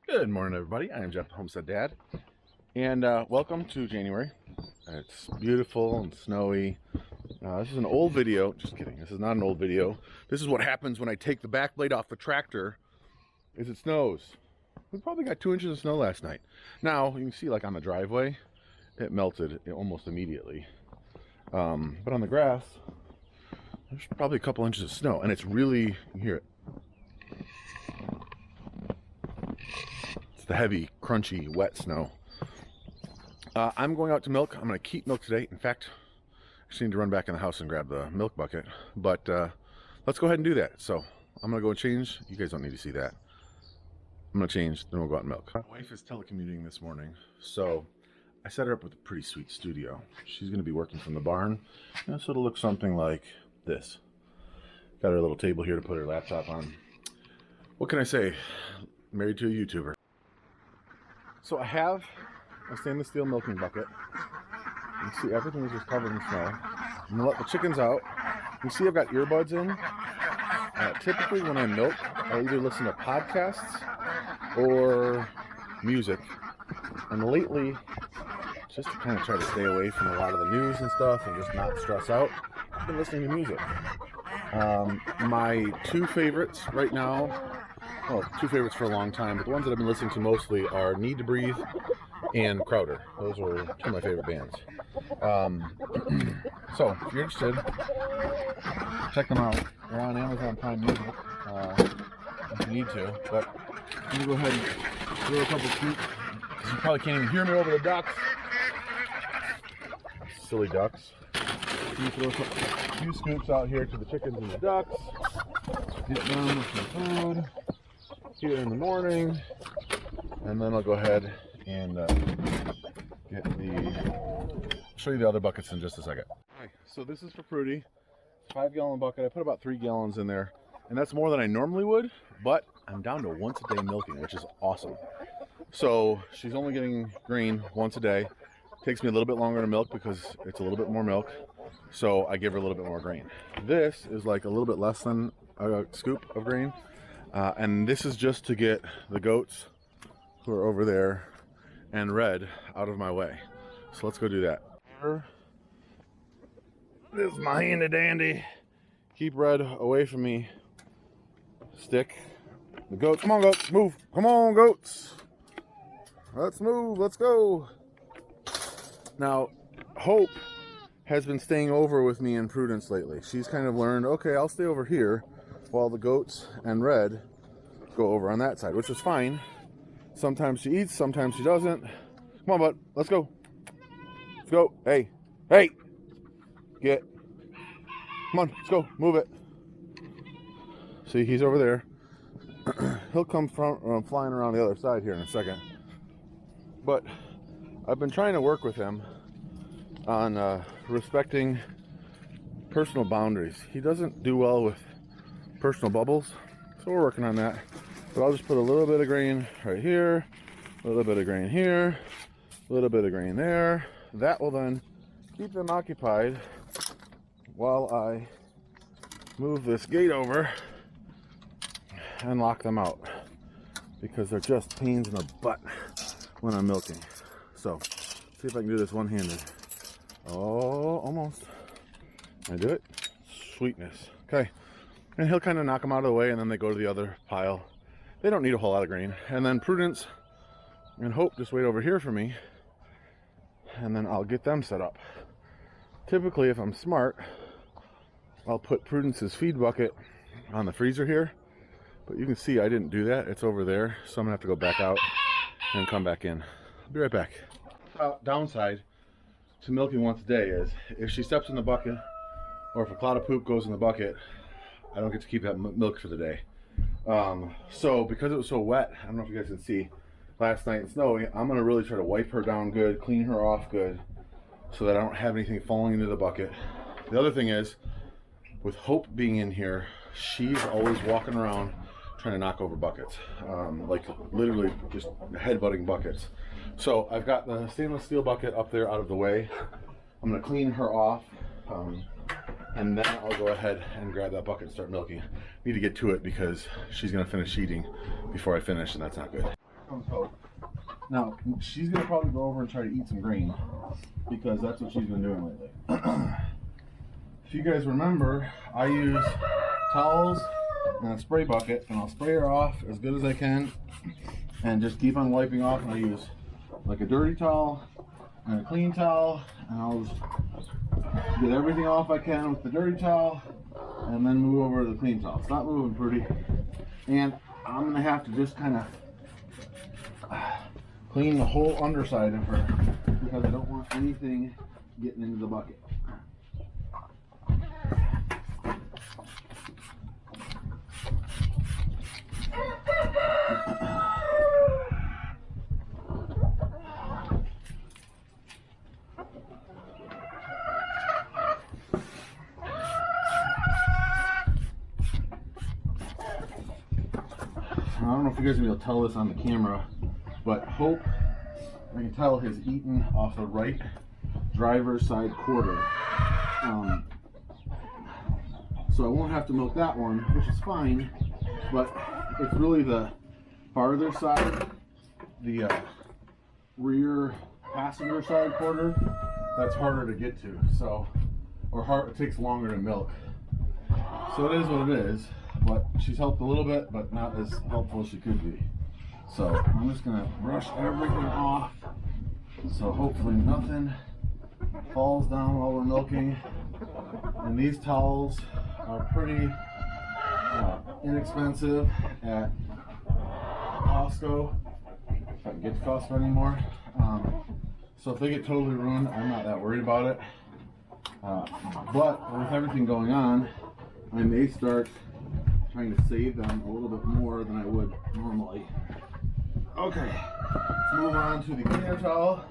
Good morning, everybody. I am Jeff, Homestead Dad, and welcome to January. It's beautiful and snowy. This is an old video. Just kidding. This is not an old video. This is what happens when I take the back blade off the tractor. Is it snows. We probably got 2 inches of snow last night. Now you can see, like on the driveway, it melted almost immediately. But on the grass, there's probably a couple inches of snow, and it's really, you can hear it. The heavy, crunchy, wet snow. I'm going out to milk. I'm going to keep milk today. In fact, I just need to run back in the house and grab the milk bucket. But let's go ahead and do that. So I'm going to go and change. You guys don't need to see that. I'm going to change, then we'll go out and milk. My wife is telecommuting this morning, so I set her up with a pretty sweet studio. She's going to be working from the barn, so it'll look something like this. Got her little table here to put her laptop on. What can I say? Married to a YouTuber. So I have a stainless steel milking bucket. You can see everything is just covered in snow. I'm gonna let the chickens out. You see I've got earbuds in. Typically when I milk, I either listen to podcasts or music. And lately, just to kind of try to stay away from a lot of the news and stuff and just not stress out, I've been listening to music. My two favorites right now, well, two favorites for a long time, but the ones that I've been listening to mostly are Need to Breathe and Crowder. Those are two of my favorite bands. So, if you're interested, check them out. They're on Amazon Prime Music, if you need to. But I'm going to go ahead and throw a couple scoops. You probably can't even hear me over the ducks. Silly ducks. You throw a few scoops out here to the chickens and the ducks. Get them with some food here in the morning, and then I'll go ahead and show you the other buckets in just a second. Hi, so this is for Prudy. 5-gallon bucket. I put about 3 gallons in there, and that's more than I normally would, but I'm down to once a day milking, which is awesome. So she's only getting grain once a day. Takes me a little bit longer to milk because it's a little bit more milk, so I give her a little bit more grain. This is like a little bit less than a scoop of grain. And this is just to get the goats who are over there and Red out of my way. So let's go do that. This is my handy dandy. Keep Red away from me. Stick. The goats. Come on, goats. Move. Come on, goats. Let's move. Let's go. Now, Hope has been staying over with me in Prudence lately. She's kind of learned, okay, I'll stay over here while the goats and Red go over on that side, which is fine. Sometimes she eats, sometimes she doesn't. Come on, bud, let's go. Let's go. Hey, hey, get. Come on, let's go, move it. See, he's over there. He'll come flying around the other side here in a second. But I've been trying to work with him on respecting personal boundaries. He doesn't do well with personal bubbles, so we're working on that. But I'll just put a little bit of grain right here, a little bit of grain here, a little bit of grain there. That will then keep them occupied while I move this gate over and lock them out, because they're just pains in the butt when I'm milking. So, see if I can do this one-handed. Oh, almost. Can I do it? Sweetness. Okay. And he'll kind of knock them out of the way, and then they go to the other pile. They don't need a whole lot of grain. And then Prudence and Hope just wait over here for me, and then I'll get them set up. Typically, if I'm smart, I'll put Prudence's feed bucket on the freezer here, but you can see I didn't do that. It's over there, so I'm gonna have to go back out and come back in. I'll be right back. Downside to milking once a day is if she steps in the bucket, or if a cloud of poop goes in the bucket, I don't get to keep that milk for the day. So because it was so wet, I don't know if you guys can see, last night and snowy, I'm gonna really try to wipe her down good, clean her off good, so that I don't have anything falling into the bucket. The other thing is, with Hope being in here, she's always walking around trying to knock over buckets, like literally just headbutting buckets. So I've got the stainless steel bucket up there out of the way. I'm gonna clean her off, and then I'll go ahead and grab that bucket and start milking. Need to get to it because she's gonna finish eating before I finish, and that's not good. comes Hope. Now, she's going to probably go over and try to eat some grain because that's what she's been doing lately. If you guys remember, I use towels and a spray bucket, and I'll spray her off as good as I can and just keep on wiping off. And I use like a dirty towel and a clean towel, and I'll just get everything off I can with the dirty towel and then move over to the clean towel. It's not moving pretty, and I'm going to have to just kind of clean the whole underside of her because I don't want anything getting into the bucket. I don't know if you guys will be able to tell this on the camera, but Hope, I can tell, has eaten off the right driver's side quarter. So I won't have to milk that one, which is fine, but it's really the farther side, the rear passenger side quarter, that's harder to get to, so, or it takes longer to milk. So it is what it is, but she's helped a little bit, but not as helpful as she could be. So I'm just gonna brush everything off, so hopefully nothing falls down while we're milking. And these towels are pretty inexpensive at Costco, if I can get to Costco anymore. So if they get totally ruined, I'm not that worried about it. But with everything going on, I may start trying to save them a little bit more than I would normally. Okay, let's move on to the cleaner towel.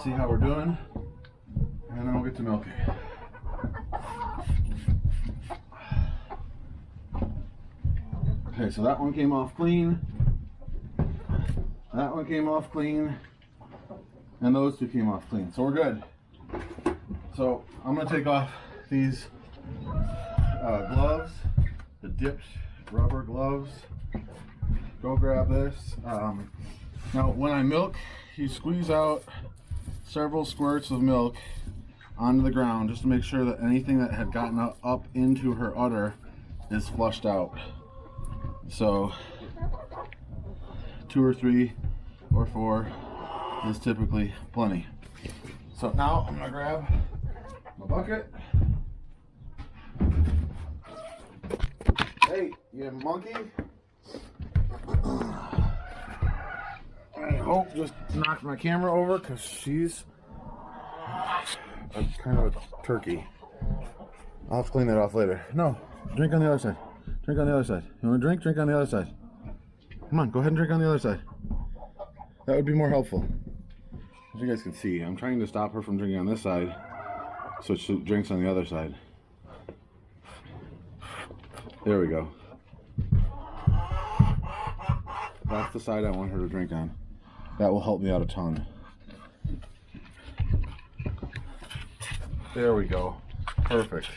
See how we're doing, and then we'll get to milking. Okay, so that one came off clean. That one came off clean. And those two came off clean. So we're good. So I'm going to take off these gloves, the dipped rubber gloves. Go grab this. Now when I milk, you squeeze out several squirts of milk onto the ground just to make sure that anything that had gotten up into her udder is flushed out. So 2 or 3 or 4 is typically plenty. So now I'm gonna grab my bucket. Hey, you monkey. Oh, just knocked my camera over because she's kind of a turkey. I'll have to clean that off later. No, drink on the other side. Drink on the other side. You want to drink? Drink on the other side. Come on, go ahead and drink on the other side. That would be more helpful. As you guys can see, I'm trying to stop her from drinking on this side so she drinks on the other side. There we go. That's the side I want her to drink on. That will help me out a ton. There we go. Perfect.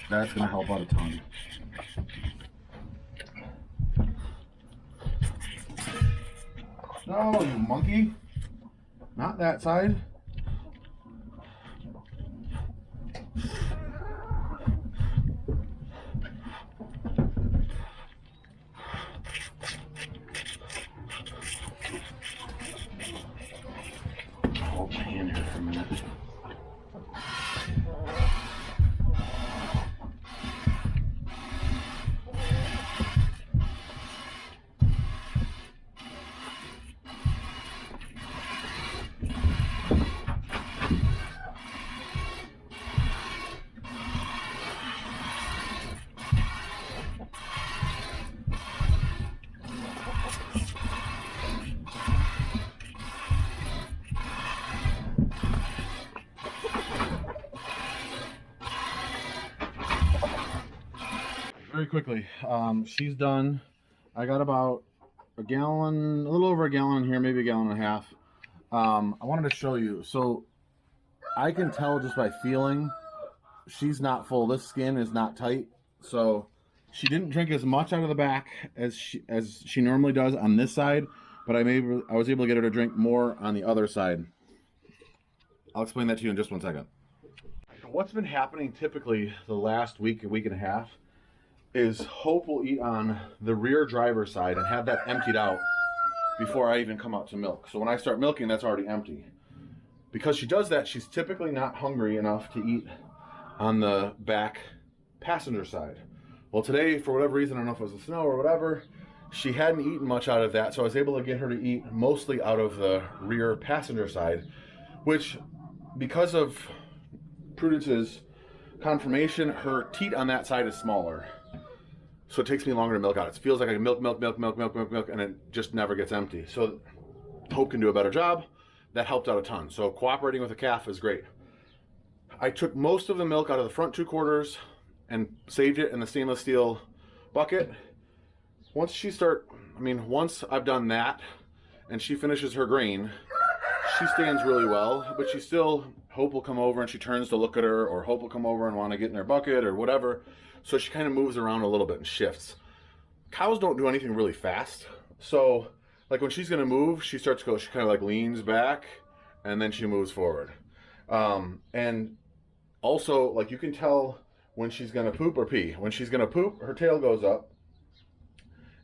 That's going to help out a ton. No, you monkey. Not that side. Hold my hand here for a minute. Very quickly, she's done. I got about a gallon, a little over a gallon in here, maybe a gallon and a half. I wanted to show you. So I can tell just by feeling she's not full. This skin is not tight, so She didn't drink as much out of the back as she normally does on this side, but I was able to get her to drink more on the other side. I'll explain that to you in just one second. What's been happening typically the last week and a half is Hope will eat on the rear driver's side and have that emptied out before I even come out to milk. So when I start milking, that's already empty. Because she does that, she's typically not hungry enough to eat on the back passenger side. Well, today, for whatever reason, I don't know if it was the snow or whatever, she hadn't eaten much out of that, so I was able to get her to eat mostly out of the rear passenger side, which, because of Prudence's conformation, her teat on that side is smaller. So it takes me longer to milk out. It feels like I milk, and it just never gets empty. So Hope can do a better job. That helped out a ton. So cooperating with the calf is great. I took most of the milk out of the front 2/4 and saved it in the stainless steel bucket. Once I've done that and she finishes her grain, she stands really well, but Hope will come over and she turns to look at her, or Hope will come over and want to get in her bucket or whatever. So she kind of moves around a little bit and shifts. Cows don't do anything really fast. So like when she's gonna move, she kind of like leans back and then she moves forward. And also, like, you can tell when she's gonna poop or pee. When she's gonna poop, her tail goes up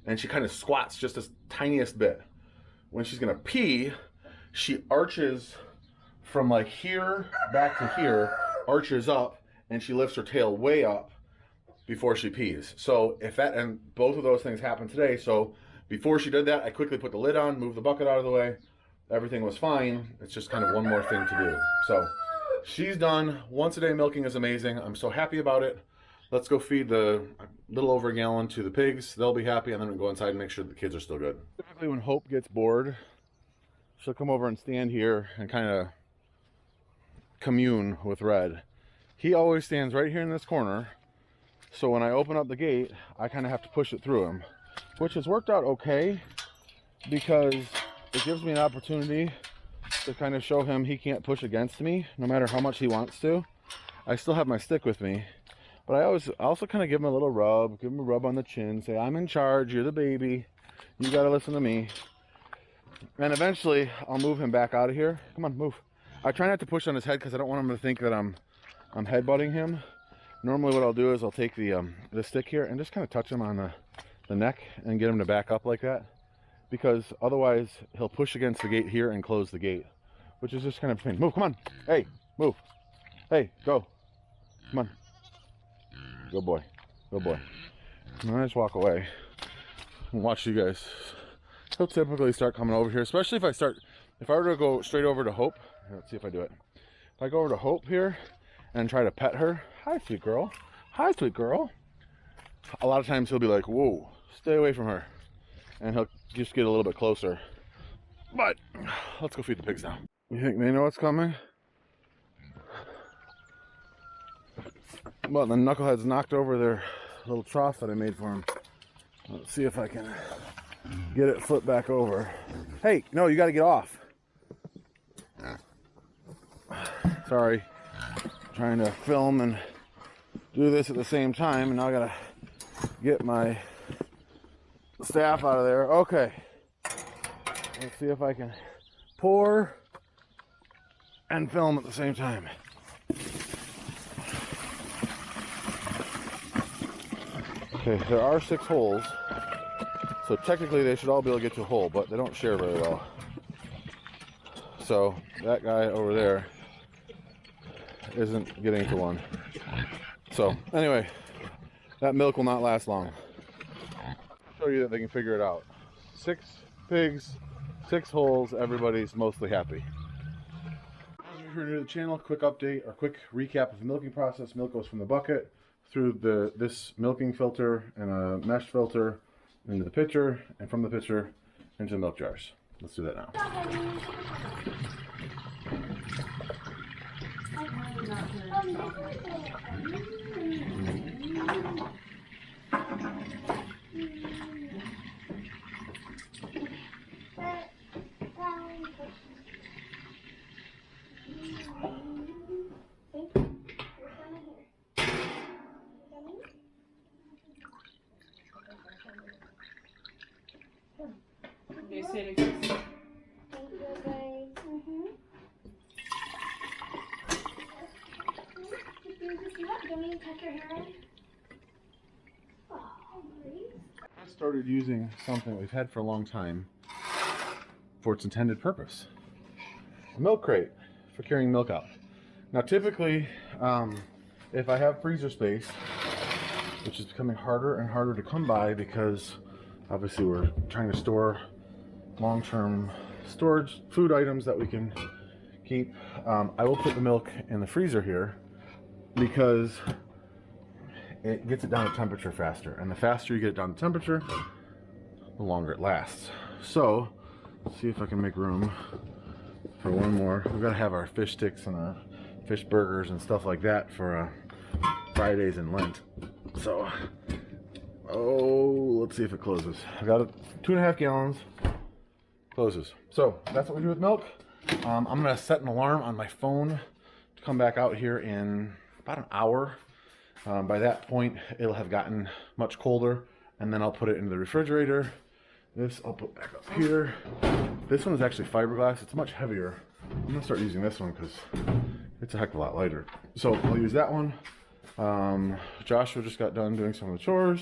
and she kind of squats just the tiniest bit. When she's gonna pee, she arches from like here back to here, arches up, and she lifts her tail way up before she pees. So and both of those things happened today. So before she did that, I quickly put the lid on, moved the bucket out of the way. Everything was fine. It's just kind of one more thing to do. So she's done. Once a day milking is amazing. I'm so happy about it. Let's go feed the little over a gallon to the pigs. They'll be happy, and then we'll go inside and make sure the kids are still good. Typically when Hope gets bored, she'll come over and stand here and kind of commune with Red. He always stands right here in this corner. So when I open up the gate, I kind of have to push it through him, which has worked out okay because it gives me an opportunity to kind of show him he can't push against me no matter how much he wants to. I still have my stick with me, but I also kind of give him a little rub, give him a rub on the chin, say, I'm in charge, you're the baby, you got to listen to me. And eventually I'll move him back out of here. Come on, move. I try not to push on his head because I don't want him to think that I'm headbutting him. Normally what I'll do is I'll take the stick here and just kind of touch him on the neck and get him to back up like that, because otherwise he'll push against the gate here and close the gate, which is just kind of a pain. Move, come on. Hey, move. Hey, go. Come on. Good boy. Good boy. And I just walk away and watch you guys. He'll typically start coming over here, especially if I were to go straight over to Hope. Here, let's see if I do it. If I go over to Hope here and try to pet her. Hi, sweet girl. Hi, sweet girl. A lot of times he'll be like, whoa, stay away from her. And he'll just get a little bit closer. But let's go feed the pigs now. You think they know what's coming? Well, the knuckleheads knocked over their little trough that I made for them. Let's see if I can get it flipped back over. Hey, no, you got to get off. Sorry. Trying to film and do this at the same time, and now I got to get my staff out of there. Okay. Let's see if I can pour and film at the same time. Okay, there are 6 holes, so technically they should all be able to get to a hole, but they don't share very well. So that guy over there isn't getting to one. So anyway, that milk will not last long. I'll show you that they can figure it out. 6 pigs, 6 holes, everybody's mostly happy. If you're new to the channel, quick update or quick recap of the milking process. Milk goes from the bucket through this milking filter and a mesh filter into the pitcher, and from the pitcher into the milk jars. Let's do that now. They say to kiss. Thank you, guys. Do you want me to tuck your hair in? Oh, please. I started using something we've had for a long time for its intended purpose. A milk crate for carrying milk out. Now typically, if I have freezer space, which is becoming harder and harder to come by because obviously we're trying to store long-term storage food items that we can keep, I will put the milk in the freezer here because it gets it down to temperature faster, and the faster you get it down to temperature, the longer it lasts. So let's see if I can make room for one more. We've got to have our fish sticks and our fish burgers and stuff like that for Fridays in Lent. So, let's see if it closes. I got it 2.5 gallons. Closes. So that's what we do with milk. I'm gonna set an alarm on my phone to come back out here in about an hour. By that point, it'll have gotten much colder, and then I'll put it into the refrigerator. This I'll put back up here. This one is actually fiberglass. It's much heavier. I'm gonna start using this one because it's a heck of a lot lighter. So I'll use that one. Joshua just got done doing some of the chores.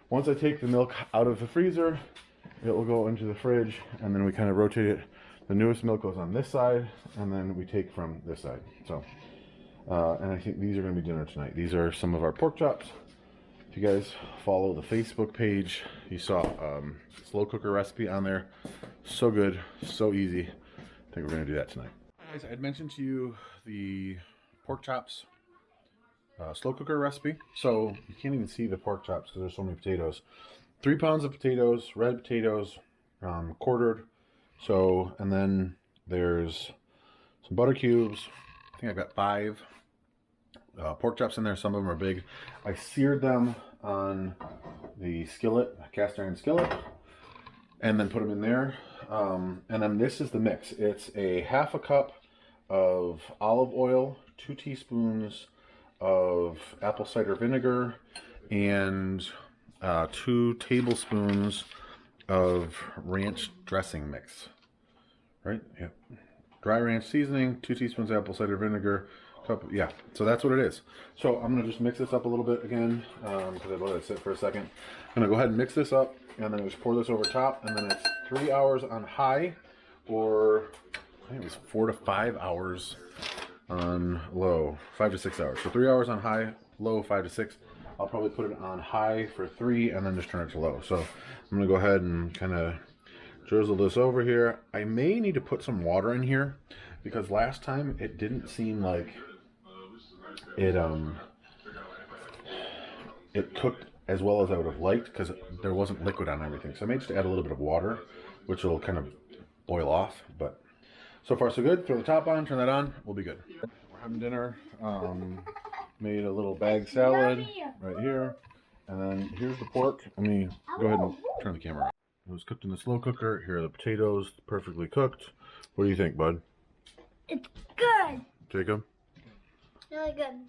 Once I take the milk out of the freezer, it will go into the fridge, and then we kind of rotate it. The newest milk goes on this side, and then we take from this side. So, and I think these are going to be dinner tonight. These are some of our pork chops. If you guys follow the Facebook page, you saw slow cooker recipe on there. So good, so easy. I think we're going to do that tonight. Guys, I'd mentioned to you the pork chops slow cooker recipe. So you can't even see the pork chops because there's so many potatoes. 3 pounds of potatoes, red potatoes, quartered. So, and then there's some butter cubes. I think I've got 5 pork chops in there. Some of them are big. I seared them on the skillet, a cast iron skillet, and then put them in there. And then this is the mix. It's a 1/2 cup of olive oil, 2 teaspoons of apple cider vinegar, and 2 tablespoons of ranch dressing mix. Right? Yep. Dry ranch seasoning, 2 teaspoons apple cider vinegar, yeah. So that's what it is. So I'm gonna just mix this up a little bit again because I let it sit for a second. I'm gonna go ahead and mix this up, and then just pour this over top, and then it's 3 hours on high, or I think it was 4 to 5 hours on low, 5 to 6 hours. So 3 hours on high, low 5 to 6. I'll probably put it on high for 3 and then just turn it to low. So I'm gonna go ahead and kind of drizzle this over here. I may need to put some water in here because last time it didn't seem like it cooked as well as I would have liked because there wasn't liquid on everything. So I may just add a little bit of water, which will kind of boil off. But so far so good. Throw the top on, turn that on, we'll be good. We're having dinner. Made a little bag salad right here, and then here's the pork. Let me go ahead and turn the camera on. It was cooked in the slow cooker. Here are the potatoes, perfectly cooked. What do you think, bud? It's good. Jacob? Really good.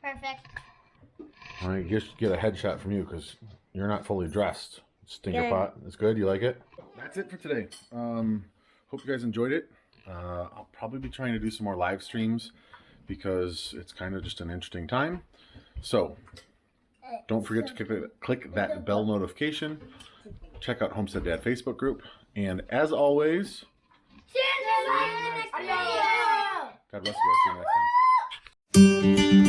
Perfect. I guess get a headshot from you because you're not fully dressed. Stinker pot. It's good. You like it? That's it for today. Hope you guys enjoyed it. I'll probably be trying to do some more live streams because it's kind of just an interesting time. So don't forget to click that bell notification. Check out Homestead Dad Facebook group. And as always, see you in the next video. God bless you guys. See you next time.